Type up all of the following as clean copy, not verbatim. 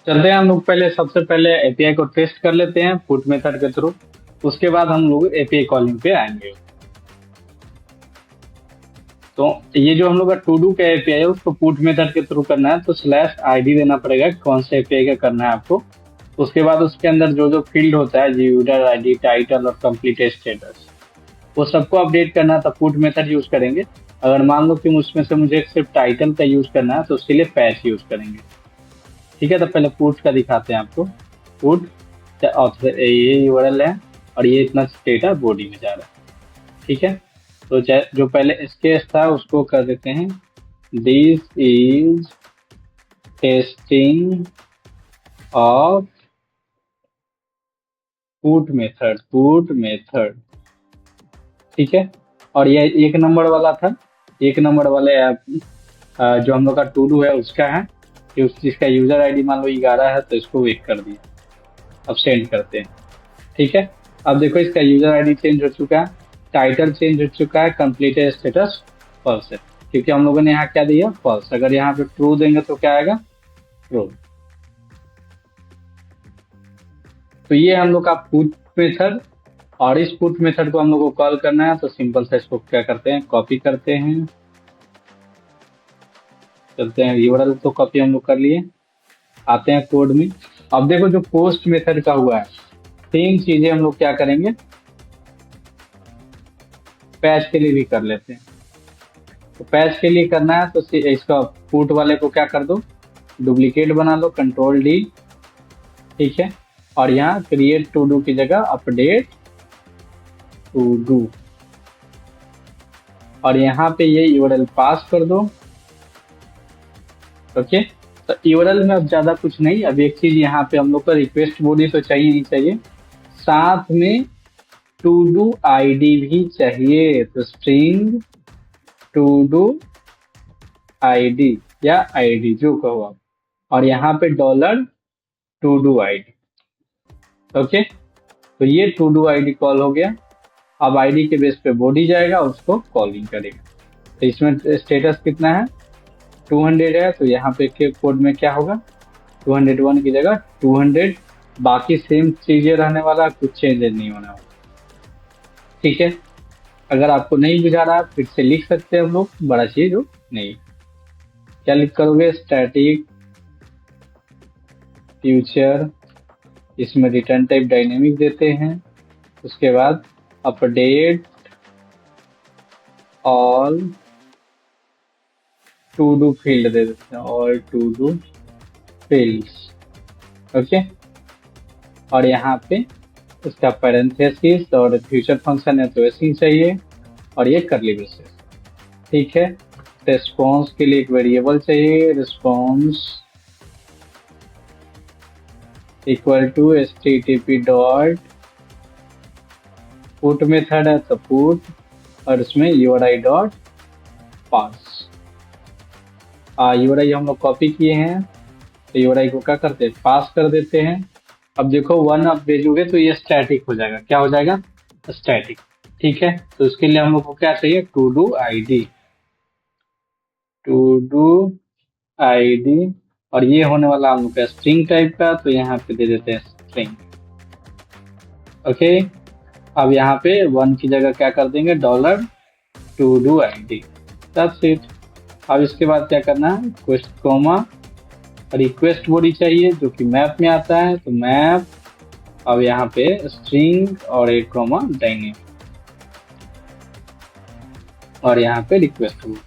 चलते हैं हम लोग पहले, सबसे पहले एपीआई को टेस्ट कर लेते हैं पुट मेथड के थ्रू। उसके बाद हम लोग एपीआई कॉलिंग पे आएंगे। तो ये जो हम लोग का टू डू का एपीआई है उसको पुट मेथड के थ्रू करना है, तो स्लैश आईडी देना पड़ेगा कौन से एपीआई का करना है आपको। उसके बाद उसके अंदर जो जो फील्ड होता है, यूजर आईडी, टाइटल और कंप्लीट स्टेटस, वो सबको अपडेट करना है, तो पुट मेथड यूज करेंगे। अगर मान लो कि उसमें से मुझे सिर्फ टाइटल का यूज करना है तो उसके लिए पैच यूज करेंगे। ठीक है, तो पहले पुट का दिखाते हैं आपको। पुट ऑथर, ये यूआरएल है और ये इतना डेटा बॉडी में जा रहा है। ठीक है, तो जो पहले एसकेएस था उसको कर देते हैं this is testing of put method. ठीक है, और ये एक नंबर वाला था, एक नंबर वाले ऐप जो हम लोग का टू डू है उसका है कि उस जिसका यूजर आईडी मान लो 11 है तो इसको एक कर दिया। अब सेंड करते हैं। ठीक है, अब देखो इसका यूजर आईडी चेंज हो चुका है, टाइटल चेंज हो चुका है, कंप्लीट स्टेटस फॉल्स है, क्योंकि हम लोगों ने यहाँ क्या दिया, फॉल्स। अगर यहाँ पे ट्रू देंगे तो क्या आएगा, ट्रू। तो ये हम लोग का पुट मेथड। और इस पुट मेथड को हम लोग को कॉल करना है, तो सिंपल से इसको क्या करते हैं, कॉपी करते हैं। चलते हैं, यूआरएल तो कॉपी हम लोग कर लिए, आते हैं कोड में। अब देखो जो पोस्ट मेथड का हुआ है, सेम चीजें हम लोग क्या करेंगे, पैच के लिए भी कर लेते हैं। तो पैच के लिए करना है तो इसका पुट वाले को क्या कर दो, डुप्लीकेट बना लो, कंट्रोल डी। ठीक है, और यहाँ क्रिएट टू डू की जगह अपडेट टू डू, और यहाँ पे ये यूआरएल पास कर दो। ओके, तो यूआरएल में अब ज्यादा कुछ नहीं, अब एक चीज यहाँ पे हम लोग का रिक्वेस्ट बॉडी तो चाहिए ही चाहिए, साथ में टू डू आईडी भी चाहिए। तो स्ट्रिंग टू डू आईडी या आईडी जो कहो आप, और यहाँ पे dollar to do ID. Okay, तो ये टू डू आईडी कॉल हो गया। अब आईडी के बेस पे बॉडी जाएगा, उसको कॉलिंग करेगा। तो इसमें स्टेटस कितना है, 200 है, तो यहाँ पे के कोड में क्या होगा, 201 की जगह 200। बाकी सेम चीजें रहने वाला, कुछ चेंजेस नहीं होने वाला। ठीक है, अगर आपको नहीं बुझा रहा फिर से लिख सकते हैं हम लोग, बड़ा चीज हो नहीं। क्या लिख करोगे, स्टैटिक फ्यूचर, इसमें रिटर्न टाइप डायनेमिक देते हैं। उसके बाद update all to do field दे देते हैं, all to do fields. Okay, और यहाँ पे उसका पैरेंथेसिस और फ्यूचर फंक्शन है तो ऐसे ही चाहिए, और ये करली ब्रेसेस। ठीक है, रिस्पॉन्स के लिए एक वेरिएबल चाहिए, response equal to http dot put method है तो पुट, और उसमें यूआरआई डॉट पास। यूआरआई हम लोग कॉपी किए हैं, तो यूआरआई को क्या करते हैं, पास कर देते हैं। अब देखो 1 आप भेजोगे तो ये स्टैटिक हो जाएगा, क्या हो जाएगा, स्टैटिक। ठीक है, तो इसके लिए हम लोग को क्या चाहिए, to do ID, to do ID, और ये होने वाला हम लोग का स्ट्रिंग टाइप का, तो यहाँ पे दे देते हैं स्ट्रिंग। ओके, अब यहाँ पे 1 की जगह क्या कर देंगे, dollar to do ID, that's it. अब इसके बाद क्या करना है, रिक्वेस्ट कोमा, रिक्वेस्ट बॉडी चाहिए जो कि मैप में आता है, तो मैप, अब यहाँ पे स्ट्रिंग और एक कोमा डायनेमिक, और यहाँ पे रिक्वेस्ट बॉडी।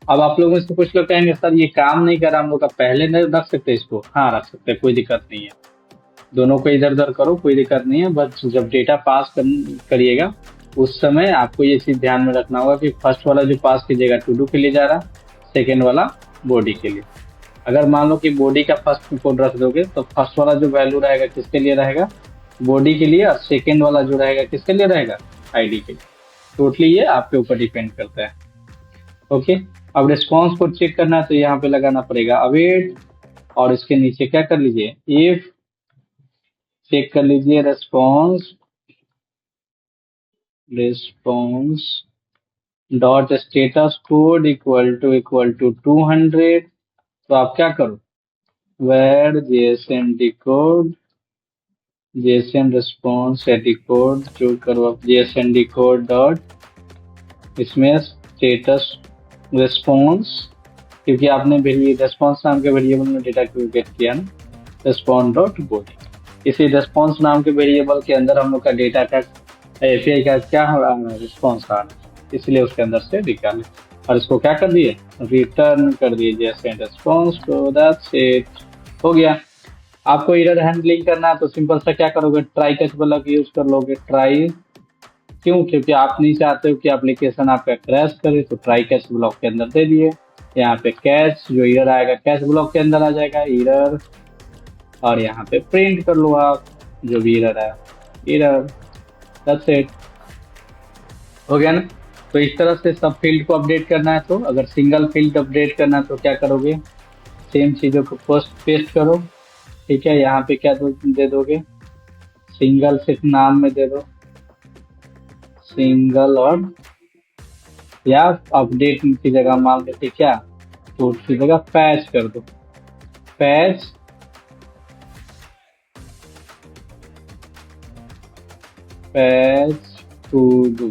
अब आप लोगों से कुछ लोग कहेंगे सर ये काम नहीं कर रहा, हम लोग का पहले नहीं रख सकते इसको, हाँ रख सकते, कोई दिक्कत नहीं है। दोनों को इधर उधर करो, कोई दिक्कत नहीं है, बस जब डेटा पास करिएगा उस समय आपको ये चीज ध्यान में रखना होगा कि फर्स्ट वाला जो पास कीजिएगा टू डू के लिए जा रहा, सेकेंड वाला बॉडी के लिए। अगर मान लो कि बॉडी का फर्स्ट कोड रख दोगे तो फर्स्ट वाला जो वैल्यू रहेगा किसके लिए रहेगा, बॉडी के लिए, और सेकेंड वाला जो रहेगा किसके लिए रहेगा, आईडी के लिए। टोटली ये आपके ऊपर डिपेंड करता है। ओके, अब रिस्पॉन्स को चेक करना है तो यहाँ पे लगाना पड़ेगा अवेट, और इसके नीचे क्या कर लीजिए, इफ चेक कर लीजिए response, response dot status code equal to 200। तो आप क्या करो, var JSON decode, JSON response या डिकोड जो करो आप, जेएसएन डिकोड डॉट, इसमें स्टेटस रिस्पॉन्स, क्योंकि आपने रेस्पॉन्स नाम के वेरिएबल में डेटा क्रिएट किया ना, रिस्पॉन्स डॉट बॉडी। इसी रेस्पॉन्स नाम के वेरिएबल के अंदर हम लोग का डेटा का एपीआई का क्या हो रहा है, रिस्पॉन्स आ रहा है, इसलिए उसके अंदर से निकाले और इसको क्या कर दिए, रिटर्न कर दिए जैसे रिस्पॉन्स। तो दैट्स इट, हो गया। आपको एरर हैंडलिंग करना है तो सिंपल सा क्या करोगे, ट्राई कैच ब्लॉक यूज कर लोगे। ट्राई क्यों, क्योंकि आप नहीं चाहते हो कि एप्लीकेशन आपका क्रैश करे, तो ट्राई कैच ब्लॉक के अंदर दे दिए। यहाँ पे कैच जो एरर आएगा कैच ब्लॉक के अंदर आ जाएगा एरर, और यहाँ पे प्रिंट कर लो आप जो भी एरर है, एरर। दैट्स इट, हो गया ना। तो इस तरह से सब फील्ड को अपडेट करना है। तो अगर सिंगल फील्ड अपडेट करना है तो क्या करोगे, सेम चीजों को पोस्ट पेस्ट करो। ठीक है, यहाँ पे क्या दे दोगे, सिंगल सिर्फ नाम में दे दो, सिंगल, और या अपडेट की जगह मान लेते क्या, तो उसकी जगह पैच कर दो, patch patch to do.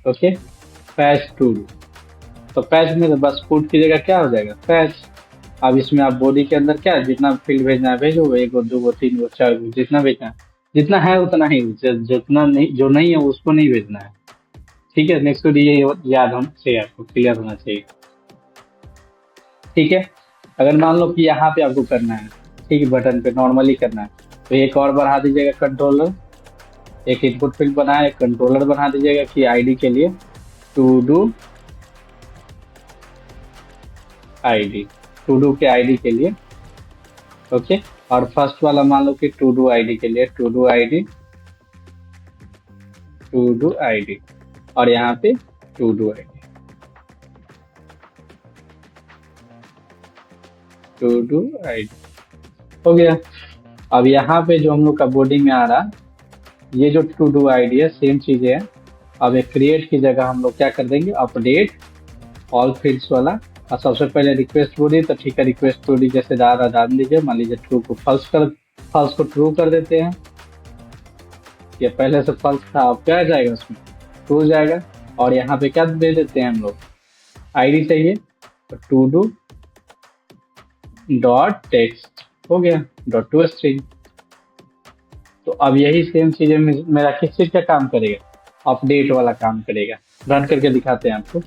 Okay, patch to do. तो पैच में तो बस पुट की जगह क्या हो जाएगा, पैच। अब इसमें आप बॉडी के अंदर क्या जितना फील्ड भेजना है भेजो, एक गो दो गो तीन गो चार गो, जितना भेजना है, जितना है उतना ही, जितना नहीं, जो नहीं है उसको नहीं भेजना है। ठीक है, नेक्स्ट ये याद होना चाहिए, आपको क्लियर होना चाहिए। ठीक है, अगर मान लो कि यहाँ पे आपको करना है, ठीक है, बटन पे नॉर्मली करना है, तो एक और बढ़ा दीजिएगा कंट्रोलर, एक इनपुट फील्ड बनाए, एक कंट्रोलर बना दीजिएगा कि आईडी के लिए, to do ID, to do के आईडी के लिए। ओके, और फर्स्ट वाला मान लो कि टू डू आईडी के लिए, to do ID, to do ID, और यहाँ पे to do ID, to do ID, हो गया। अब यहाँ पे जो हम लोग का बॉडी में आ रहा, ये जो टू डू आईडी है सेम चीज है। अब एक क्रिएट की जगह हम लोग क्या कर देंगे, अपडेट ऑल फील्ड्स वाला, और सबसे पहले रिक्वेस्ट बॉडी, तो ठीक है, रिक्वेस्ट बॉडी जैसे डाल दीजिए, मान लीजिए ट्रू को फॉल्स को ट्रू कर देते हैं, ये पहले से फॉल्स था, अब क्या जाएगा उसमें, ट्रू जाएगा। और यहाँ पे क्या दे देते हैं हम लोग, आईडी चाहिए, तो टू डू डॉट टेक्स्ट, हो गया, डॉट टू स्ट्रिंग। तो अब यही सेम चीजें मेरा किस चीज का काम करेगा, अपडेट वाला काम करेगा। रन करके दिखाते हैं आपको।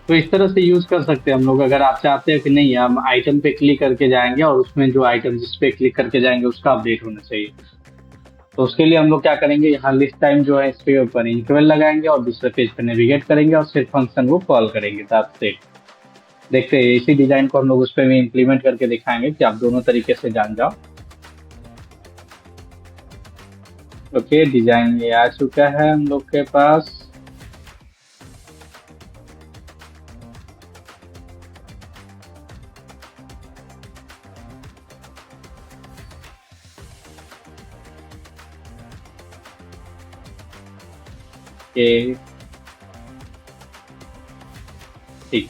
तो इस तरह से यूज कर सकते हैं हम लोग। अगर आप चाहते हैं कि नहीं हम आइटम पे क्लिक करके जाएंगे और उसमें जो आइटम जिस पे क्लिक करके जाएंगे उसका अपडेट होना चाहिए, तो उसके लिए हम लोग क्या करेंगे, यहाँ लिस्ट टाइम जो है इस पे ऊपर इंक्रीमेंट लगाएंगे और दूसरे पेज पे नेविगेट करेंगे और सिर्फ फंक्शन को कॉल करेंगे। That's it. देखते हैं इसी डिजाइन को हम लोग उस पर भी इम्प्लीमेंट करके दिखाएंगे कि आप दोनों तरीके से जान जाओ। ओके, डिजाइन ये आ चुका है हम लोग के पास। ये ठीक,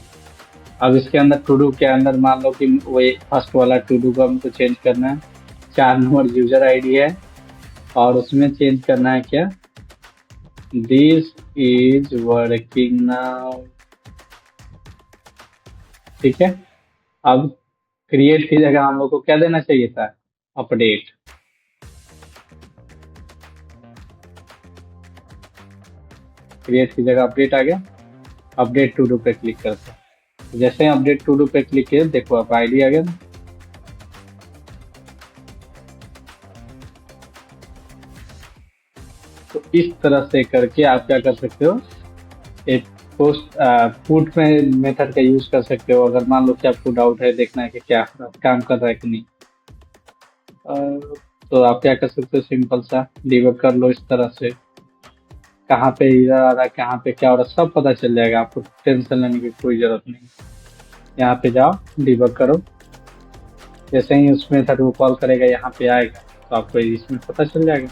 अब इसके अंदर टू डू के अंदर मान लो कि वो फर्स्ट वाला टू डू को हमको चेंज करना है, 4 नंबर यूजर आईडी है, और उसमें चेंज करना है क्या, दिस इज वर्किंग नाउ। ठीक है, अब क्रिएट की जगह हम लोग को क्या देना चाहिए था, अपडेट। क्रिएट की जगह अपडेट आ गया, अपडेट टू डू पे क्लिक करते हैं, जैसे ही अपडेट टू डू पे क्लिक किए देखो अब आईडी आ गया ना। तो इस तरह से करके आप क्या कर सकते हो, एक पोस्ट पुट में मेथड का यूज कर सकते हो। अगर मान लो कि आपको डाउट है, देखना है कि क्या काम कर रहा है कि नहीं, तो आप क्या कर सकते हो, सिंपल सा डिबग कर लो इस तरह से। कहाँ पे एरर आ रहा है, कहाँ पे क्या हो रहा है, सब पता चल जाएगा। आपको टेंशन लेने की कोई जरूरत नहीं। यहाँ पे जाओ, डिबग करो। जैसे ही उस मेथड को कॉल करेगा यहाँ पे आएगा, तो आपको इसमें पता चल जाएगा।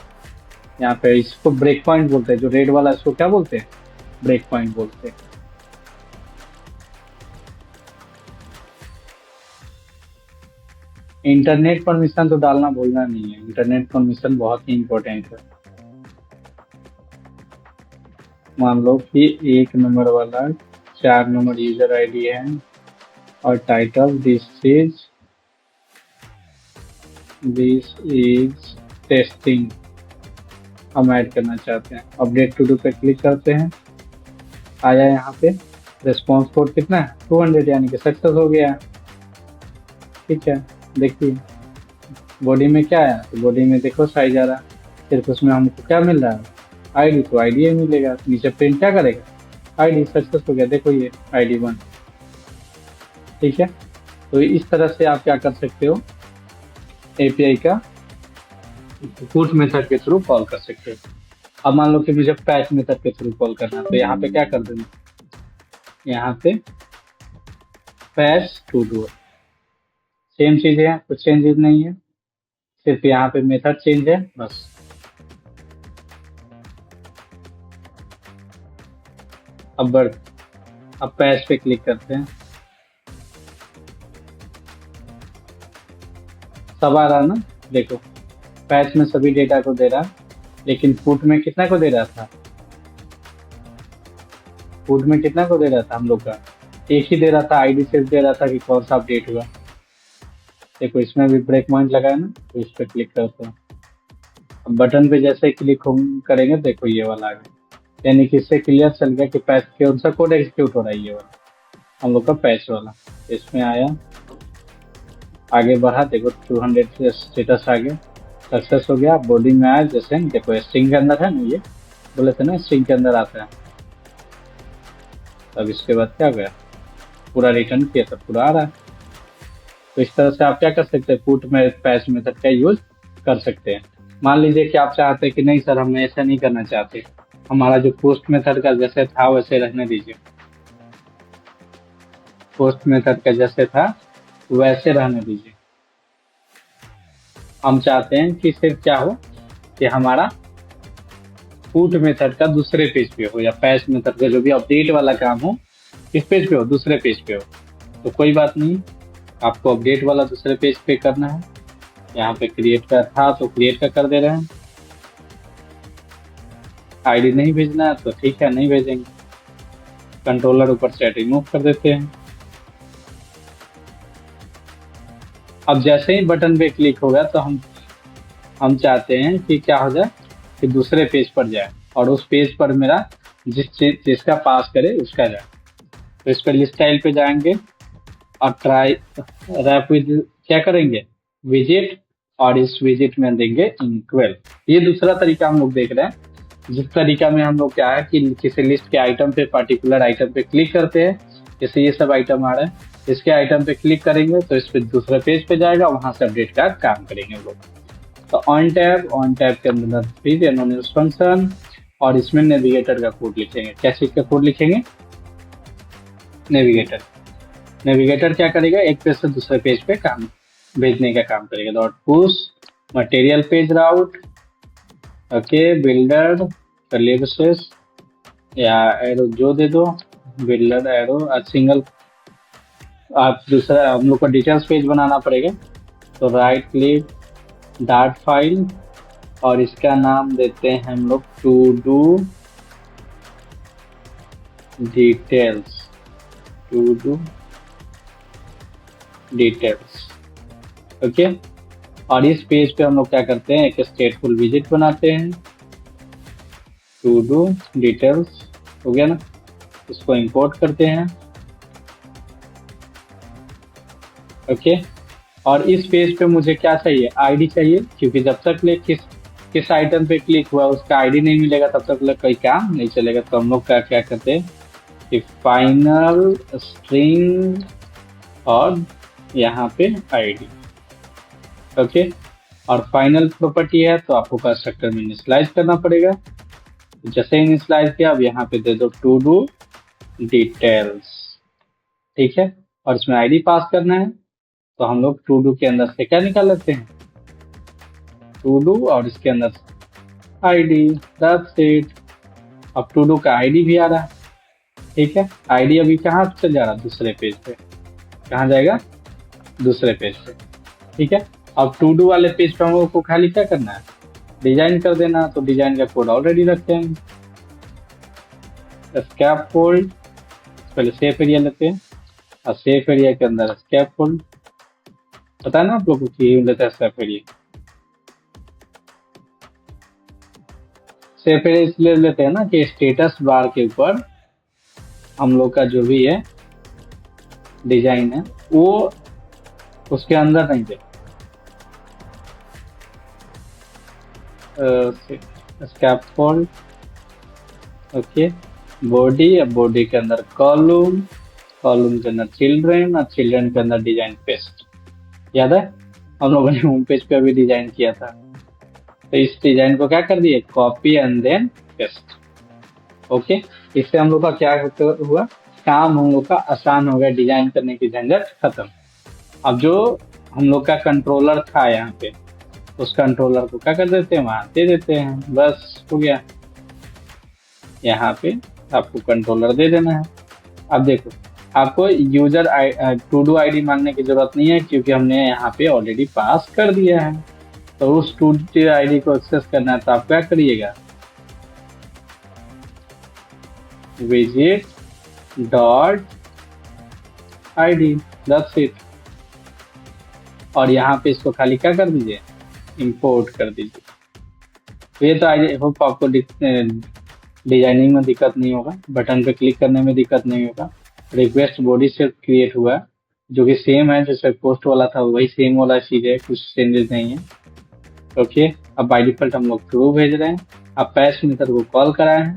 यहाँ पे इसको ब्रेक पॉइंट बोलते हैं, जो रेड वाला इसको क्या बोलते हैं, ब्रेक पॉइंट बोलते हैं। इंटरनेट परमिशन तो डालना भूलना नहीं है, इंटरनेट परमिशन बहुत ही इंपॉर्टेंट है। मान लो कि 1 नंबर वाला 4 नंबर यूजर आईडी है और टाइटल दिस इज टेस्टिंग हम ऐड करना चाहते हैं। अपडेट टू डू पे क्लिक करते हैं, आया यहाँ पे रिस्पॉन्स कोड कितना है 200, यानी कि सक्सेस हो गया। ठीक है, देखिए बॉडी में क्या है, तो बॉडी में देखो साइज आ रहा है, सिर्फ उसमें हमको क्या मिल रहा है, आईडी, तो आईडी मिलेगा। नीचे प्रिंट क्या करेगा, आईडी सक्सेस हो गया, देखो ये आईडी 1। ठीक है, तो इस तरह से आप क्या कर सकते हो, एपीआई का पुट मेथड के थ्रू कॉल कर सकते हो। अब मान लो कि मुझे पैच मेथड के थ्रू कॉल करना है, तो यहाँ पे क्या कर देंगे, यहाँ पे पैच टू डू, सेम चीज है, कुछ चेंजेस नहीं है, सिर्फ यहाँ पे मेथड चेंज है बस। अब पैच पे क्लिक करते हैं, सब आ रहा ना, देखो पैच में सभी डेटा को दे रहा, लेकिन पुट में कितना को दे रहा था, पुट में कितना को दे रहा था हम लोग का, एक ही दे रहा था, आईडी सिर्फ दे रहा था कि कौन सा अपडेट हुआ। देखो इसमें भी ब्रेक पॉइंट लगा है ना, तो इस पर क्लिक करते हैं। अब बटन पे जैसे क्लिक करेंगे, देखो ये वाला आ गया, यानी कि इससे क्लियर चल गया कि पैच कौन सा कोड एग्जीक्यूट हो रहा है, ये वाला हम लोग का पैच वाला। इसमें आया, आगे बढ़ा, देखो 200 स्टेटस आ गया, सक्सेस हो गया। बॉडी में आया, जैसे देखो स्ट्रिंग के अंदर है ना, ये बोले थे ना स्ट्रिंग के अंदर आता है। अब इसके बाद क्या गया, पूरा रिटर्न किया, तो पूरा आ रहा है। तो इस तरह से आप क्या कर सकते हैं, पुट में पैच मेथड का यूज कर सकते हैं। मान लीजिए कि आप चाहते हैं कि नहीं सर हम ऐसा नहीं करना चाहते, हमारा जो पोस्ट मेथड का जैसे था वैसे रहने दीजिए, पोस्ट मेथड का जैसे था वैसे रहने दीजिए। हम चाहते हैं कि सिर्फ क्या हो कि हमारा पुट मेथड का दूसरे पेज पे हो, या पैच मेथड का जो भी अपडेट वाला काम हो किस पेज पे हो, दूसरे पेज पे हो। तो कोई बात नहीं, आपको अपडेट वाला दूसरे पेज पे करना है। यहाँ पे क्रिएट का था तो क्रिएट का कर दे रहे हैं, आईडी नहीं भेजना है तो ठीक है नहीं भेजेंगे, कंट्रोलर ऊपर से रिमूव कर देते हैं। अब जैसे ही बटन पे क्लिक होगा तो हम चाहते हैं कि क्या हो जाए, कि दूसरे पेज पर जाए, और उस पेज पर मेरा जिसका पास करे उसका जाए। तो इस पर लिस्ट स्टाइल पे जाएंगे और ट्राई रैप विद क्या करेंगे, विजिट, और इस विजिट में देंगे इक्वल। ये दूसरा तरीका हम लोग देख रहे हैं, जिस तरीका में हम लोग क्या है कि किसी लिस्ट के आइटम पे, पर्टिकुलर आइटम पे क्लिक करते हैं, जैसे ये सब आइटम आ रहा है, इसके आइटम पे क्लिक करेंगे तो इस पे दूसरे पेज पे जाएगा, वहां से अपडेट का काम करेंगे हम लोग। तो ऑन टैब के अंदर फिर एनोनिमस फंक्शन, और इसमें नेविगेटर का कोड लिखेंगे। क्या चीज का कोड लिखेंगे, नेविगेटर क्या करेगा, एक पेज से दूसरे पेज पे काम भेजने का काम करेगा। डॉट पुश मटेरियल पेज राउट, ओके, बिल्डर कर्ली ब्रेसेस या एरो जो दे दो, बिल्डर एरो सिंगल। आप दूसरा हम लोग को डिटेल्स पेज बनाना पड़ेगा, तो राइट क्लिक डार्ट फाइल, और इसका नाम देते हैं हम लोग to do details, to do details, okay. और इस पेज पे हम लोग क्या करते हैं, एक स्टेटफुल विजिट बनाते हैं, टू डू डिटेल्स हो गया ना, इसको इंपोर्ट करते हैं, ओके। और इस पेज पे मुझे क्या चाहिए, आईडी चाहिए, क्योंकि जब तक किस आइटम पे क्लिक हुआ उसका आईडी नहीं मिलेगा तब तक कोई काम नहीं चलेगा। तो हम लोग क्या करते हैं कि फाइनल स्ट्रिंग और यहाँ पे आईडी, ओके। और फाइनल प्रॉपर्टी है तो आपको कंस्ट्रक्टर में इनिशियलाइज करना पड़ेगा, तो जैसे इनिशियलाइज किया, अब यहाँ पे दे दो टू डू डिटेल्स, ठीक है। और इसमें आईडी पास करना है, तो हम लोग टू डू के अंदर से क्या निकाल लेते हैं, टू डू और इसके अंदर से आईडी, दैट्स इट। अब टू डू का आईडी भी आ रहा है, ठीक है। आईडी अभी कहाँ चल जा रहा है, दूसरे पेज पे। कहाँ जाएगा, दूसरे पेज पे, ठीक है। अब टू डू वाले पेज पे हम लोग को खाली क्या करना है, डिजाइन कर देना। तो डिजाइन का कोड ऑलरेडी रखते हैं, स्कैफोल्ड। पहले सेफ एरिया लेते हैं, और सेफ एरिया के अंदर स्कैफोल्ड, पता है ना आप लोगों को कि लेते हैं सेफ एरिया। सेफ एरिया इसलिए लेते हैं ना कि स्टेटस बार के ऊपर हम लोग का जो भी है डिजाइन है वो उसके अंदर नहीं दे। Scaffold, okay. बॉडी, अब बॉडी के अंदर कॉलम, कॉलम के अंदर चिल्ड्रन, और चिल्ड्रन के अंदर डिजाइन पेस्ट। याद है हम लोगों ने होम पेज पे अभी डिजाइन किया था, तो इस डिजाइन को क्या कर दिए, copy and then paste, okay. इससे हम लोग का क्या हुआ, काम हम लोग का आसान हो गया, डिजाइन करने की झंझट खत्म। अब जो हम लोग का कंट्रोलर था यहाँ पे, उस कंट्रोलर को क्या कर देते हैं, वहां दे देते हैं, बस हो गया। यहाँ पे आपको कंट्रोलर दे देना है। अब देखो, आपको यूजर टू डू आईडी मांगने की जरूरत नहीं है, क्योंकि हमने यहाँ पे ऑलरेडी पास कर दिया है। तो उस टू डू आईडी को एक्सेस करना है, तो आप क्या करिएगा, visit dot ID, that's it. और यहाँ पे इसको खाली क्या कर दीजिए, इंपोर्ट कर दीजिए। तो ये तो आई होप आपको डिजाइनिंग में दिक्कत नहीं होगा, बटन पे क्लिक करने में दिक्कत नहीं होगा। रिक्वेस्ट बॉडी से क्रिएट हुआ, जो कि सेम है जैसे पोस्ट वाला था, वही सेम वाला चीज है, कुछ चेंजेस नहीं है, ओके। अब बाय डिफॉल्ट हम लोग ट्रू भेज रहे हैं। अब पैच मेथड को कॉल कराए हैं,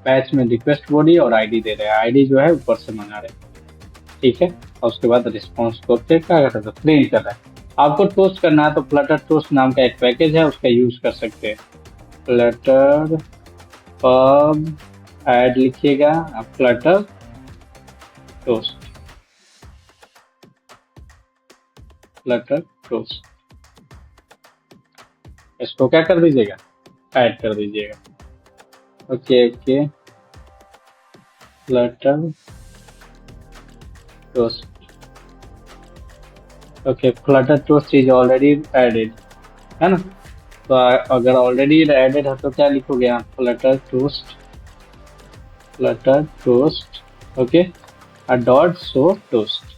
पैच में रिक्वेस्ट बॉडी और आईडी दे रहे हैं, आईडी जो है ऊपर से मंगा रहे हैं, ठीक है। और उसके बाद रिस्पॉन्स को क्या कर रहा है, प्रिंट कर रहा है। आपको टोस्ट करना है तो फ्लटर टोस्ट नाम का एक पैकेज है, उसका यूज कर सकते हैं। फ्लटर पब ऐड लिखिएगा आप, फ्लटर टोस्ट, फ्लटर टोस्ट, इसको क्या कर दीजिएगा, ऐड कर दीजिएगा, okay okay. Flutter toast, okay. Flutter toast is already added, है ना। तो अगर ऑलरेडी एडेड है तो क्या लिखोगे आप, Flutter toast, Flutter toast, okay. Dot show toast.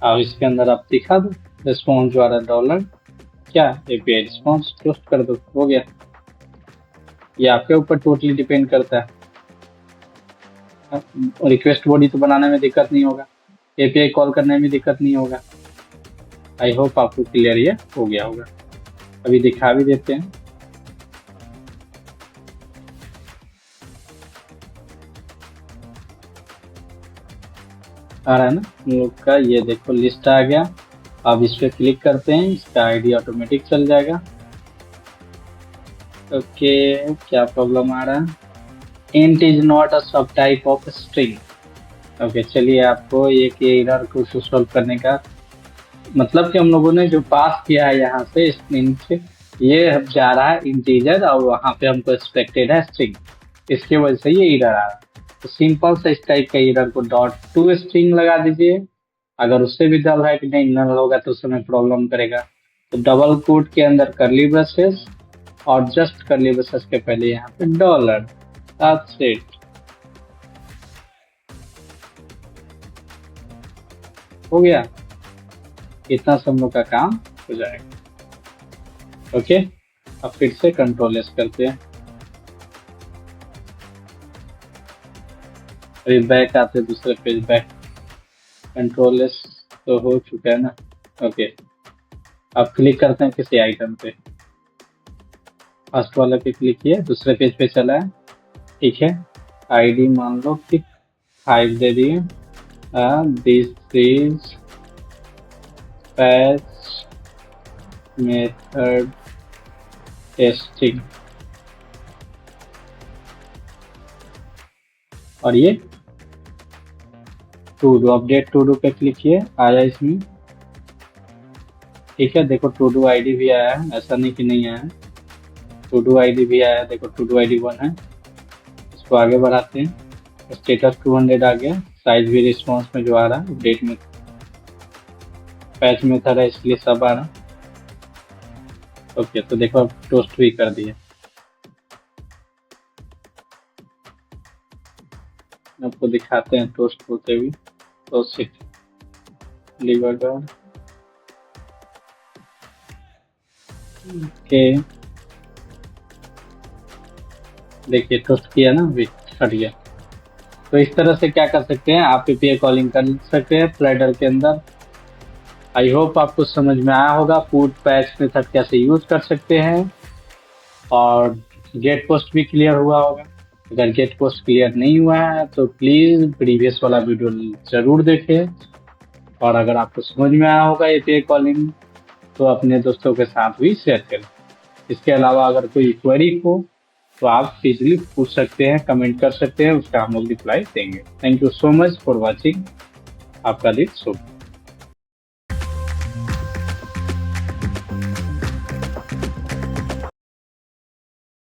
अब इसके अंदर आप दिखा दो रिस्पॉन्स जो आ रहा है, डॉलर क्या, एपीआई रिस्पॉन्स, टोस्ट कर दो, हो गया। ये आपके ऊपर टोटली डिपेंड करता है। रिक्वेस्ट बॉडी तो बनाने में दिक्कत नहीं होगा, एपीआई कॉल करने में दिक्कत नहीं होगा। आई होप आपको क्लियर ये हो गया होगा। अभी दिखा भी देते हैं, आ रहा है ना हम लोग का, ये देखो लिस्ट आ गया। अब इस पे क्लिक करते हैं, इसका आईडी ऑटोमेटिक चल जाएगा, ओके। क्या प्रॉब्लम आ रहा है, इंट इज नॉट अ सब टाइप ऑफ स्ट्रिंग, ओके। चलिए आपको एक एरर को सॉल्व करने का मतलब कि हम लोगों ने जो पास किया है यहाँ से स्ट्रिंग से, ये जा रहा है इंटीजर और वहाँ पे हमको एक्सपेक्टेड है स्ट्रिंग, इसकी वजह से ये एरर आ रहा है। तो सिंपल सा इस टाइप का error co dot to string लगा दीजिए। अगर उससे भी डल रहा है कि नहीं नल होगा तो उस समय प्रॉब्लम करेगा, तो डबल कोट के अंदर करली ब्रेसेस और जस्ट करली ब्रेसेस के पहले यहाँ पे डॉलर, दैट्स इट, हो गया। इतना सब लोग का काम हो जाएगा, ओके। अब फिर से कंट्रोल एस करते हैं, अभी बैक आते दूसरे पेज, बैक कंट्रोल एस तो हो चुका है ना, ओके। अब क्लिक करते हैं किसी आइटम पे, फर्स्ट वाला पे क्लिक किया, दूसरे पेज पे चला है, ठीक है। आईडी मान लो कि 5 दे दिए, this is patch method testing, और ये to do, update to do पे क्लिक किए, आया इसमें। ठीक है, देखो टू डू आईडी भी आया है, ऐसा नहीं कि नहीं आया है। टू डू आईडी भी आया है, देखो टू डू आईडी 1 है। इसको आगे बढ़ाते हैं। स्टेटस 200 आ गया, साइज भी रिस्पॉन्स में जो आ रहा है, अपडेट में पैच में था इसलिए सब आ रहा। ओके, तो देखो अब टोस्ट भी कर दिया। आपको दिखाते हैं टोस्ट होते हुए। तो लीवर गार्ड, ओके, देखिए टोस्ट किया ना, अभी हट गया। तो इस तरह से क्या कर सकते हैं, आप एपीआई कॉलिंग कर सकते हैं फ्लाइडर के अंदर। आई होप आपको समझ में आया होगा पुट पैच मेथड कैसे यूज कर सकते हैं, और गेट पोस्ट भी क्लियर हुआ होगा। अगर गेट पोस्ट क्लियर नहीं हुआ है तो प्लीज प्रीवियस वाला वीडियो जरूर देखें, और अगर आपको समझ में आया होगा एपीआई कॉलिंग तो अपने दोस्तों के साथ भी शेयर करें। इसके अलावा अगर कोई क्वेरी हो तो आप इजीली पूछ सकते हैं, कमेंट कर सकते हैं, उसका हम लोग रिप्लाई देंगे। Thank you so much for watching. आपका दिन शुभ।